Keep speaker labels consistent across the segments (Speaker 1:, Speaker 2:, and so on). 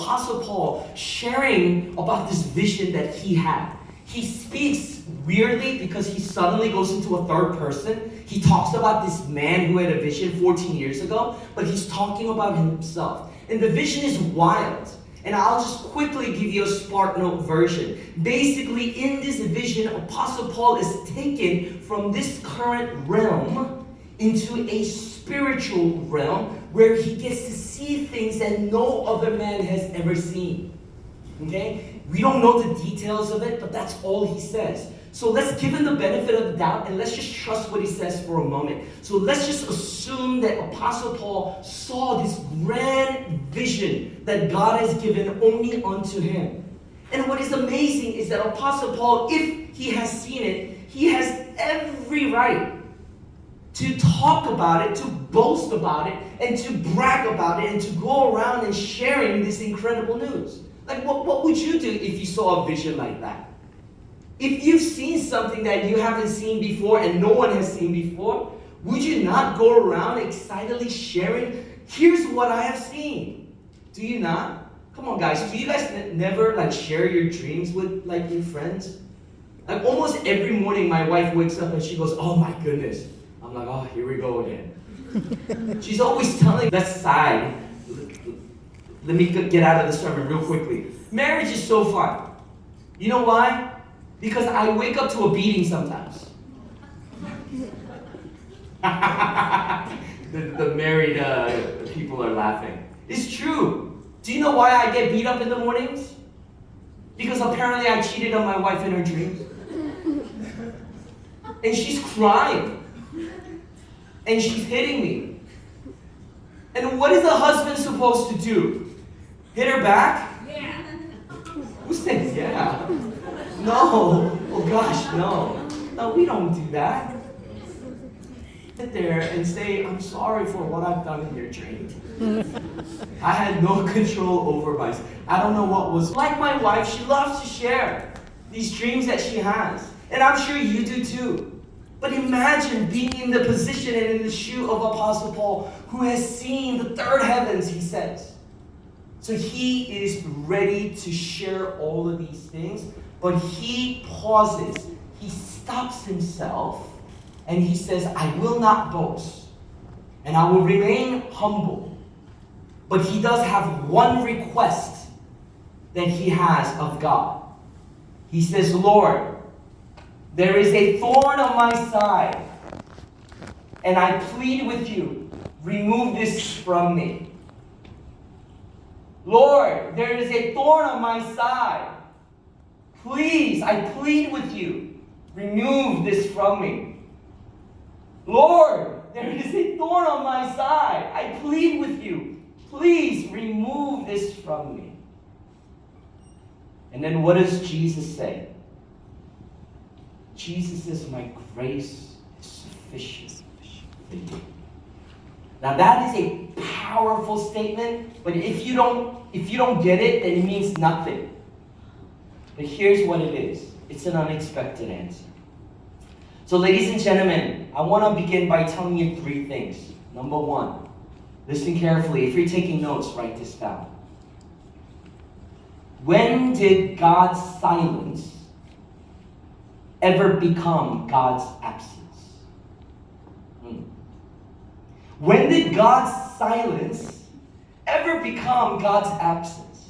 Speaker 1: Apostle Paul sharing about this vision that he had. He speaks weirdly because he suddenly goes into a third person. He talks about this man who had a vision 14 years ago, but he's talking about himself. And the vision is wild. And I'll just quickly give you a Spark Note version. Basically, in this vision, Apostle Paul is taken from this current realm into a spiritual realm where he gets to see things that no other man has ever seen. Okay? We don't know the details of it, but that's all he says. So let's give him the benefit of the doubt and let's just trust what he says for a moment. So let's just assume that Apostle Paul saw this grand vision that God has given only unto him. And what is amazing is that Apostle Paul, if he has seen it, he has every right to talk about it, to boast about it, and to brag about it, and to go around and sharing this incredible news. Like, what would you do if you saw a vision like that? If you've seen something that you haven't seen before and no one has seen before, would you not go around excitedly sharing, here's what I have seen? Do you not? Come on, guys. Do you guys never share your dreams with your friends? Like almost every morning my wife wakes up and she goes, oh my goodness. I'm like, oh, here we go again. She's always telling that side. Let me get out of the sermon real quickly. Marriage is so fun. You know why? Because I wake up to a beating sometimes. the married people are laughing. It's true. Do you know why I get beat up in the mornings? Because apparently I cheated on my wife in her dreams. And she's crying. And she's hitting me. And what is the husband supposed to do? Hit her back? Yeah. Who says yeah? No. Oh gosh, no. No, we don't do that. Sit there and say, I'm sorry for what I've done in your dream. I had no control over myself. I don't know what was. Like my wife, she loves to share these dreams that she has. And I'm sure you do too. But imagine being in the position and in the shoe of Apostle Paul, who has seen the third heavens, he says. So he is ready to share all of these things, but he pauses. He stops himself, and he says, I will not boast, and I will remain humble. But he does have one request that he has of God. He says, Lord, there is a thorn on my side, and I plead with you, remove this from me. Lord, there is a thorn on my side. Please, I plead with you, remove this from me. Lord, there is a thorn on my side. I plead with you, please remove this from me. And then what does Jesus say? Jesus says, my grace is sufficient for you. Now that is a powerful statement, but if you don't get it, then it means nothing. But here's what it is. It's an unexpected answer. So ladies and gentlemen, I want to begin by telling you three things. Number one, listen carefully. If you're taking notes, write this down. When did God's silence ever become God's absence? When did God's silence ever become God's absence?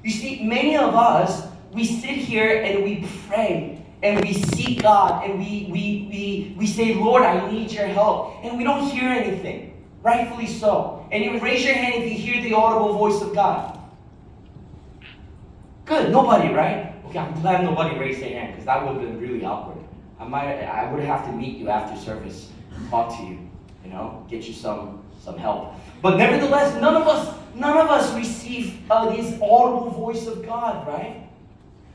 Speaker 1: You see, many of us, we sit here and we pray and we seek God and we say, Lord, I need your help. And we don't hear anything, rightfully so. And you raise your hand if you hear the audible voice of God. Good, nobody, right? Okay, I'm glad nobody raised their hand because that would have been really awkward. I would have to meet you after service, talk to you, get you some help. But nevertheless, none of us receive this audible voice of God, right?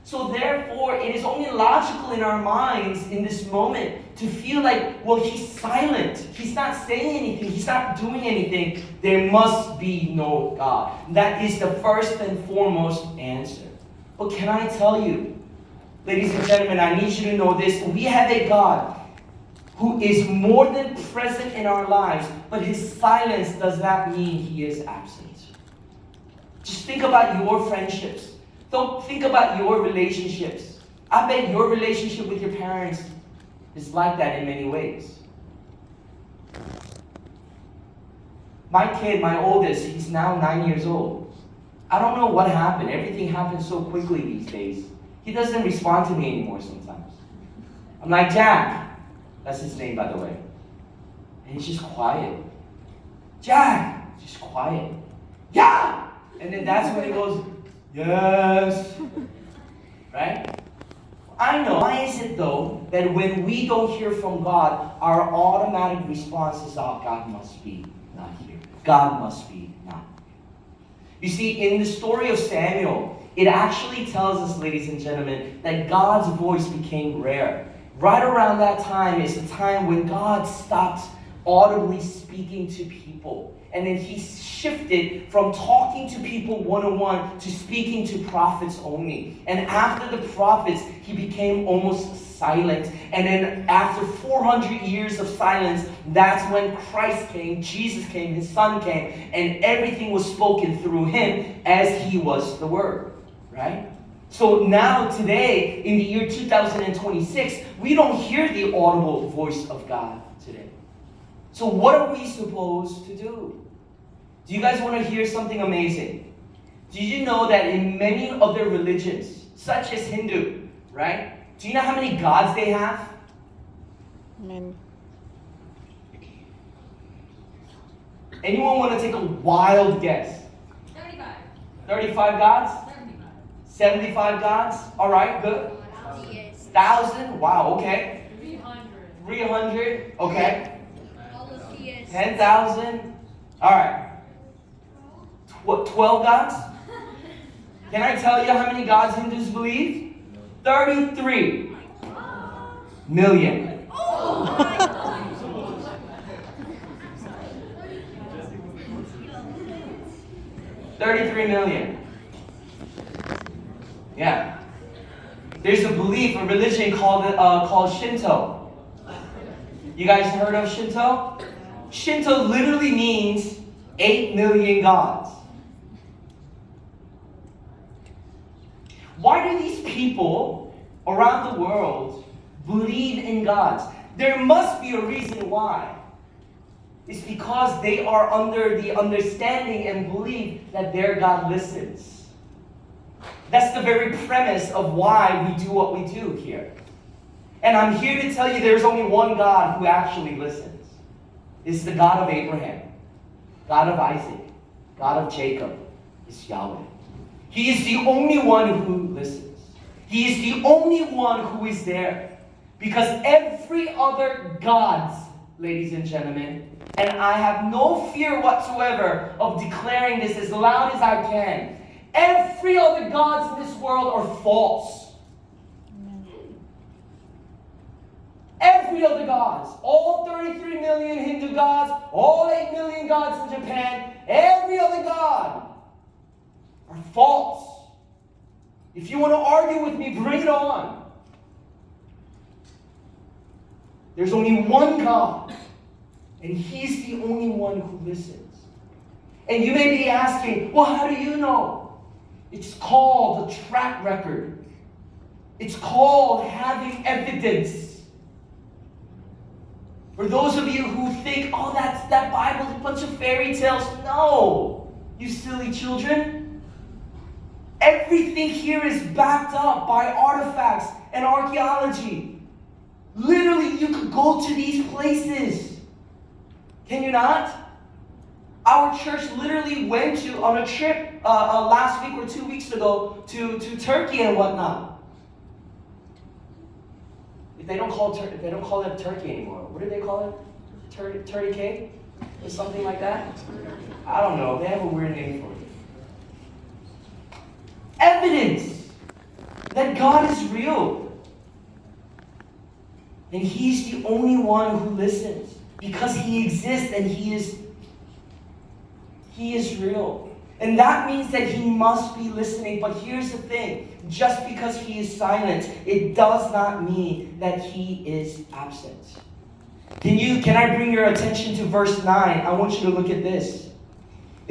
Speaker 1: So therefore, it is only logical in our minds in this moment to feel like, well, he's silent. He's not saying anything. He's not doing anything. There must be no God. That is the first and foremost answer. But can I tell you, ladies and gentlemen, I need you to know this. We have a God who is more than present in our lives, but his silence does not mean he is absent. Just think about your friendships. Don't think about your relationships. I bet your relationship with your parents is like that in many ways. My kid, my oldest, he's now 9 years old. I don't know what happened. Everything happens so quickly these days. He doesn't respond to me anymore sometimes. I'm like, Jack. That's his name, by the way. And he's just quiet. Jack! Just quiet. Yeah! And then that's when he goes, yes. Right? I know. Why is it, though, that when we don't hear from God, our automatic response is, oh, God must be not here. God must be not here. You see, in the story of Samuel, it actually tells us, ladies and gentlemen, that God's voice became rare. Right around that time is the time when God stopped audibly speaking to people. And then he shifted from talking to people one-on-one to speaking to prophets only. And after the prophets, he became almost silent. And then after 400 years of silence, that's when Christ came, Jesus came, his son came, and everything was spoken through him as he was the Word, right? So now, today, in the year 2026, we don't hear the audible voice of God today. So what are we supposed to do? Do you guys want to hear something amazing? Did you know that in many other religions, such as Hindu, right? Do you know how many gods they have?
Speaker 2: Many.
Speaker 1: Anyone want to take a wild guess?
Speaker 3: 35.
Speaker 1: 35 gods?
Speaker 3: 75.
Speaker 1: 75 gods? All right, good. 1,000? Wow, okay.
Speaker 3: 300.
Speaker 1: 300? Okay.
Speaker 2: 10,000.
Speaker 1: 10,000? All right. 12 gods? Can I tell you how many gods Hindus believe? 33 million. 33 million. Yeah. There's a belief, a religion called Shinto. You guys heard of Shinto? Shinto literally means 8 million gods. Why do these people around the world believe in gods? There must be a reason why. It's because they are under the understanding and belief that their God listens. That's the very premise of why we do what we do here. And I'm here to tell you there's only one God who actually listens. It's the God of Abraham, God of Isaac, God of Jacob. It's Yahweh. He is the only one who listens. He is the only one who is there. Because every other gods, ladies and gentlemen, and I have no fear whatsoever of declaring this as loud as I can, every other gods in this world are false. Every other gods, all 33 million Hindu gods, all 8 million gods in Japan, every other god are false. If you want to argue with me, bring it on. There's only one God, and He's the only one who listens. And you may be asking, well, how do you know? It's called a track record. It's called having evidence. For those of you who think, oh, that Bible's a bunch of fairy tales. No, you silly children. Everything here is backed up by artifacts and archaeology. Literally, you could go to these places. Can you not? Our church literally went on a trip last week or 2 weeks ago to Turkey and whatnot. If they don't call it Turkey anymore, what do they call it? Turkey cake? Or something like that? I don't know. They have a weird name for it. Evidence that God is real. And He's the only one who listens. Because He exists and He is real. And that means that He must be listening. But here's the thing. Just because He is silent, it does not mean that He is absent. Can I bring your attention to verse 9? I want you to look at this.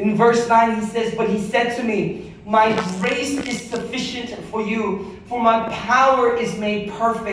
Speaker 1: In verse 9 he says, "But he said to me, my grace is sufficient for you, for my power is made perfect